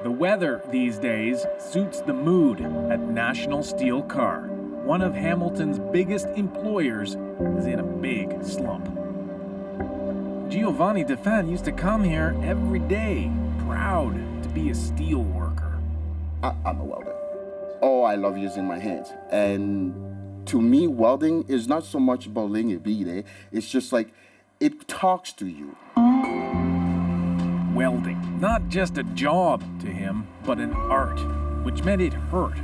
The weather these days suits the mood at National Steel Car. One of Hamilton's biggest employers is in a big slump. Giovanni Defan used to come here every day, proud to be a steel worker. I'm a welder. Oh, I love using my hands. And to me, welding is not so much about laying a bead, eh? It's just like, it talks to you. Welding, not just a job to him, but an art, which meant it hurt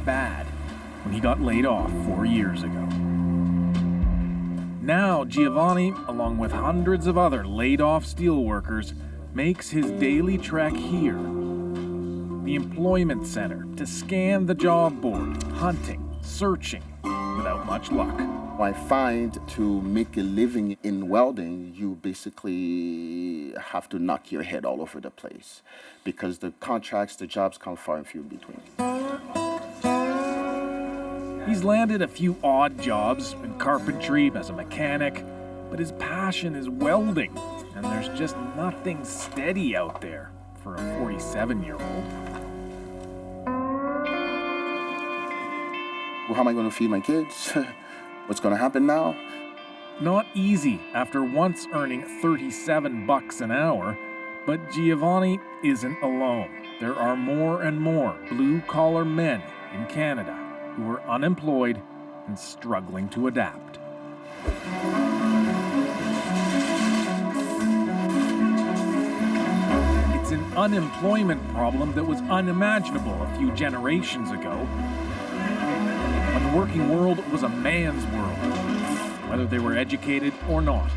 bad, when he got laid off 4 years ago. Now, Giovanni, along with hundreds of other laid-off steelworkers, makes his daily trek here, the employment center, to scan the job board, hunting, searching, without much luck. I find to make a living in welding, you basically have to knock your head all over the place because the contracts, the jobs come far and few in between. He's landed a few odd jobs in carpentry as a mechanic, but his passion is welding, and there's just nothing steady out there for a 47-year-old. Well, how am I going to feed my kids? What's going to happen now? Not easy after once earning $37 an hour, but Giovanni isn't alone. There are more and more blue-collar men in Canada who are unemployed and struggling to adapt. It's an unemployment problem that was unimaginable a few generations ago, when the working world was a man's world, whether they were educated or not.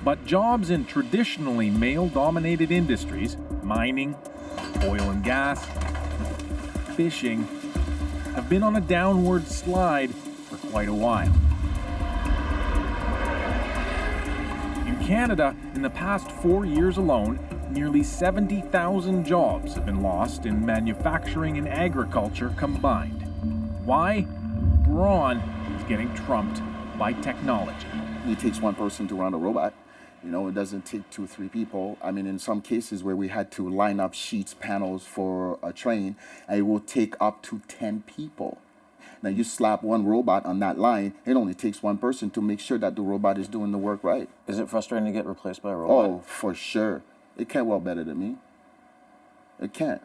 But jobs in traditionally male-dominated industries, mining, oil and gas, fishing, have been on a downward slide for quite a while. In Canada, in the past 4 years alone, nearly 70,000 jobs have been lost in manufacturing and agriculture combined. Why? Brawn is getting trumped by technology. It takes one person to run a robot. You know, it doesn't take 2 or 3 people. I mean, in some cases where we had to line up sheets, panels for a train, it will take up to 10 people. Now, you slap one robot on that line, it only takes one person to make sure that the robot is doing the work right. Is it frustrating to get replaced by a robot? Oh, for sure. It can't weld better than me. It can't.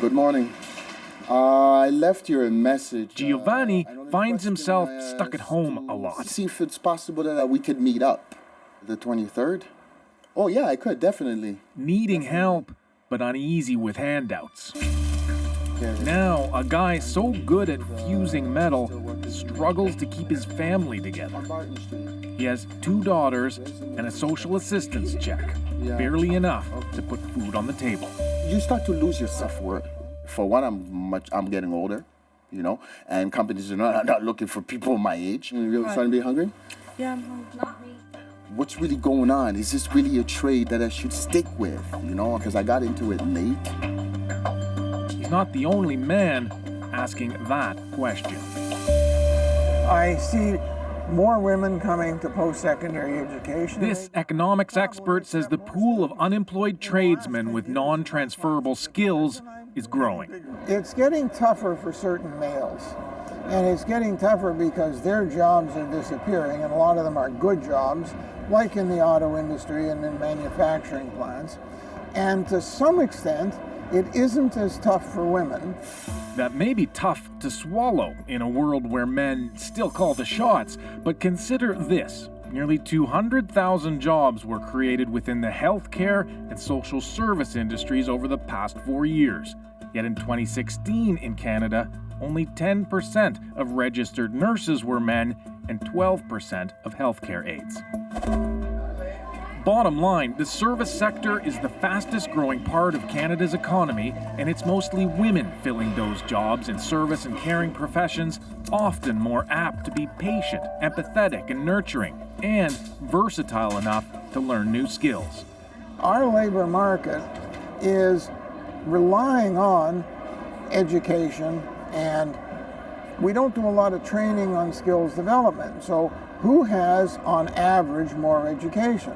Good morning. I left you a message. Giovanni finds himself stuck at home a lot. See if it's possible that we could meet up the 23rd. Oh, yeah, I could, definitely. Needing help, but uneasy with handouts. Now, a guy so good at fusing metal struggles to keep his family together. He has 2 daughters and a social assistance check, barely enough to put food on the table. You start to lose your self-worth. For one, I'm getting older, you know, and companies are not looking for people my age. You're starting to be hungry? Yeah, I'm hungry. Not me. What's really going on? Is this really a trade that I should stick with, you know, because I got into it late? He's not the only man asking that question. I see more women coming to post-secondary education. This economics expert says the pool of unemployed tradesmen with non-transferable skills is growing. It's getting tougher for certain males. And it's getting tougher because their jobs are disappearing, and a lot of them are good jobs, like in the auto industry and in manufacturing plants. And to some extent, it isn't as tough for women. That may be tough to swallow in a world where men still call the shots, but consider this. Nearly 200,000 jobs were created within the healthcare and social service industries over the past 4 years. Yet in 2016 in Canada, only 10% of registered nurses were men and 12% of healthcare aides. Bottom line, the service sector is the fastest growing part of Canada's economy, and it's mostly women filling those jobs in service and caring professions, often more apt to be patient, empathetic, and nurturing, and versatile enough to learn new skills. Our labor market is relying on education, and we don't do a lot of training on skills development. So who has, on average, more education?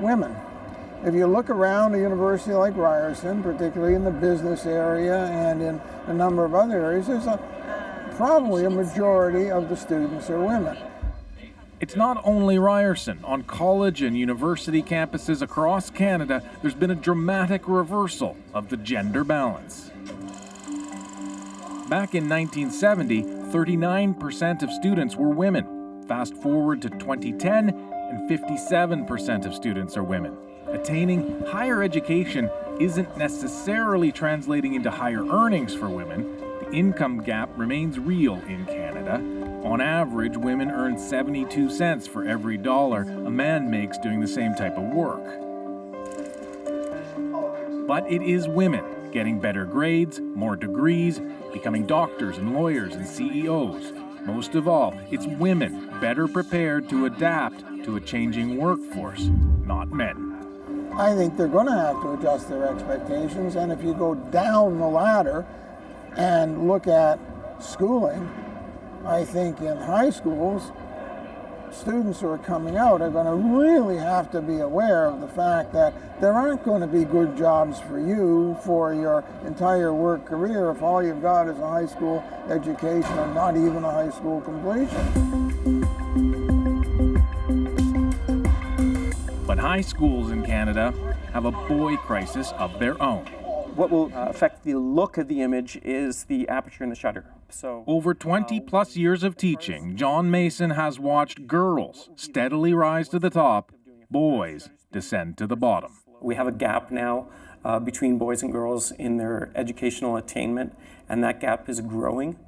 Women. If you look around a university like Ryerson, particularly in the business area and in a number of other areas, there's probably a majority of the students are women. It's not only Ryerson. On college and university campuses across Canada, there's been a dramatic reversal of the gender balance. Back in 1970, 39% of students were women. Fast forward to 2010, and 57% of students are women. Attaining higher education isn't necessarily translating into higher earnings for women. The income gap remains real in Canada. On average, women earn 72 cents for every dollar a man makes doing the same type of work. But it is women getting better grades, more degrees, becoming doctors and lawyers and CEOs. Most of all, it's women better prepared to adapt to a changing workforce, not men. I think they're going to have to adjust their expectations, and if you go down the ladder and look at schooling, I think in high schools, students who are coming out are going to really have to be aware of the fact that there aren't going to be good jobs for you for your entire work career if all you've got is a high school education and not even a high school completion. But high schools in Canada have a boy crisis of their own. What will affect the look of the image is the aperture and the shutter. So, over 20 plus years of teaching, John Mason has watched girls steadily rise to the top, boys descend to the bottom. We have a gap now between boys and girls in their educational attainment, and that gap is growing.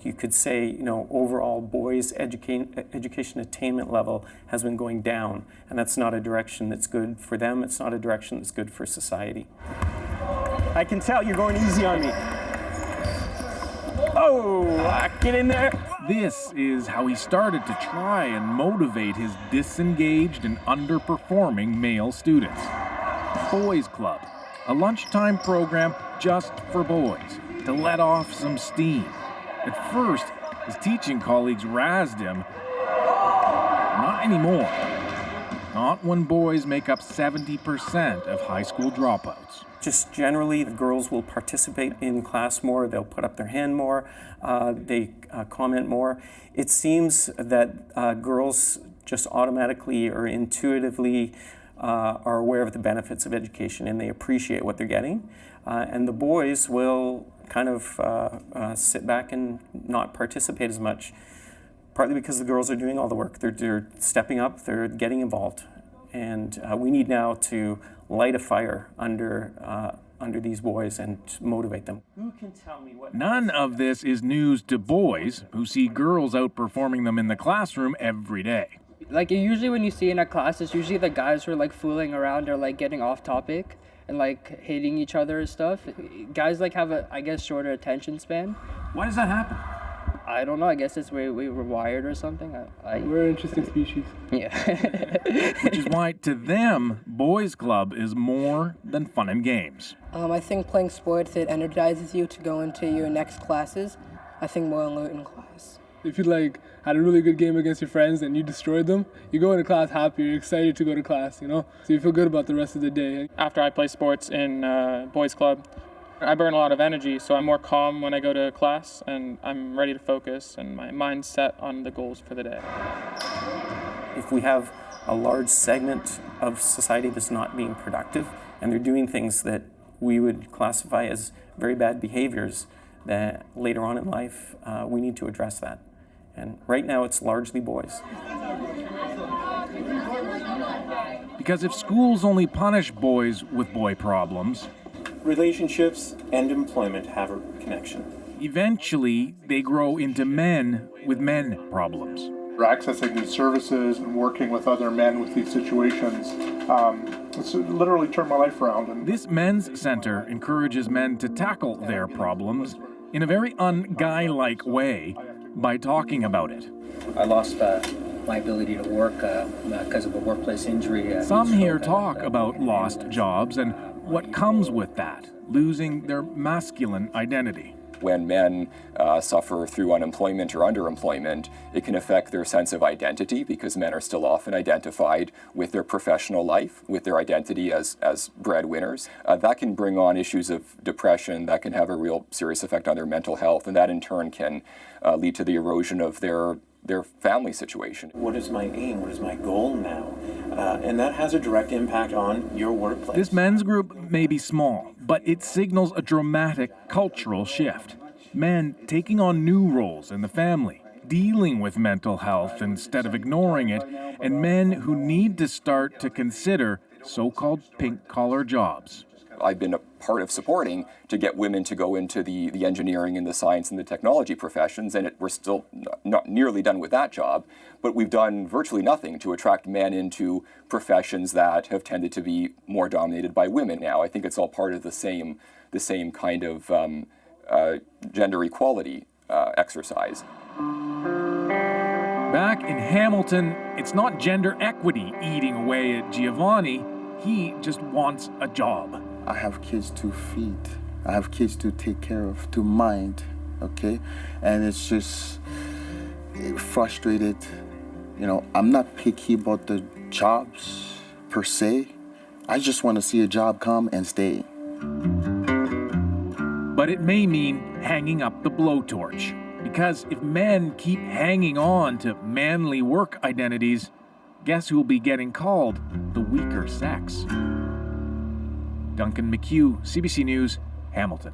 You could say, overall boys' education attainment level has been going down, and that's not a direction that's good for them. It's not a direction that's good for society. I can tell you're going easy on me. Oh, get in there. This is how he started to try and motivate his disengaged and underperforming male students. Boys Club, a lunchtime program just for boys, to let off some steam. At first, his teaching colleagues razzed him. Not anymore. Not when boys make up 70% of high school dropouts. Just generally, the girls will participate in class more, they'll put up their hand more, they comment more. It seems that girls just automatically or intuitively are aware of the benefits of education and they appreciate what they're getting. And the boys will kind of sit back and not participate as much, partly because the girls are doing all the work. They're stepping up, they're getting involved. And we need now to light a fire under these boys and motivate them. Who can tell me what? None of this is news to boys who see girls outperforming them in the classroom every day. Like usually when you see in a class, it's usually the guys who are like fooling around or like getting off topic and like hitting each other and stuff. Guys like have a, shorter attention span. Why does that happen? I don't know. I guess it's where we were wired or something. We're an interesting species. Yeah. Which is why, to them, Boys Club is more than fun and games. I think playing sports, it energizes you to go into your next classes. I think more than learning class. If you had a really good game against your friends and you destroyed them, you go into class happy, you're excited to go to class, So you feel good about the rest of the day. After I play sports in Boys Club, I burn a lot of energy, so I'm more calm when I go to class, and I'm ready to focus, and my mind's set on the goals for the day. If we have a large segment of society that's not being productive, and they're doing things that we would classify as very bad behaviors, that later on in life, we need to address that. And right now, it's largely boys. Because if schools only punish boys with boy problems, relationships and employment have a connection. Eventually, they grow into men with men problems. Accessing these services and working with other men with these situations, it's literally turned my life around. And this men's center encourages men to tackle their problems in a very un-guy-like way by talking about it. I lost my ability to work because of a workplace injury. Some here talk about lost jobs and what comes with that, losing their masculine identity. When men suffer through unemployment or underemployment, it can affect their sense of identity, because men are still often identified with their professional life, with their identity as breadwinners. That can bring on issues of depression, that can have a real serious effect on their mental health, and that in turn can lead to the erosion of their family situation. What is my aim? What is my goal now? And that has a direct impact on your workplace. This men's group may be small, but it signals a dramatic cultural shift. Men taking on new roles in the family, dealing with mental health instead of ignoring it, and men who need to start to consider so-called pink-collar jobs. I've been a part of supporting to get women to go into the engineering and the science and the technology professions, and we're still not nearly done with that job, but we've done virtually nothing to attract men into professions that have tended to be more dominated by women now. I think it's all part of the same kind of gender equality exercise. Back in Hamilton, it's not gender equity eating away at Giovanni. He just wants a job. I have kids to feed. I have kids to take care of, to mind, okay? And it's just frustrated. You know, I'm not picky about the jobs per se. I just want to see a job come and stay. But it may mean hanging up the blowtorch. Because if men keep hanging on to manly work identities, guess who'll be getting called the weaker sex? Duncan McHugh, CBC News, Hamilton.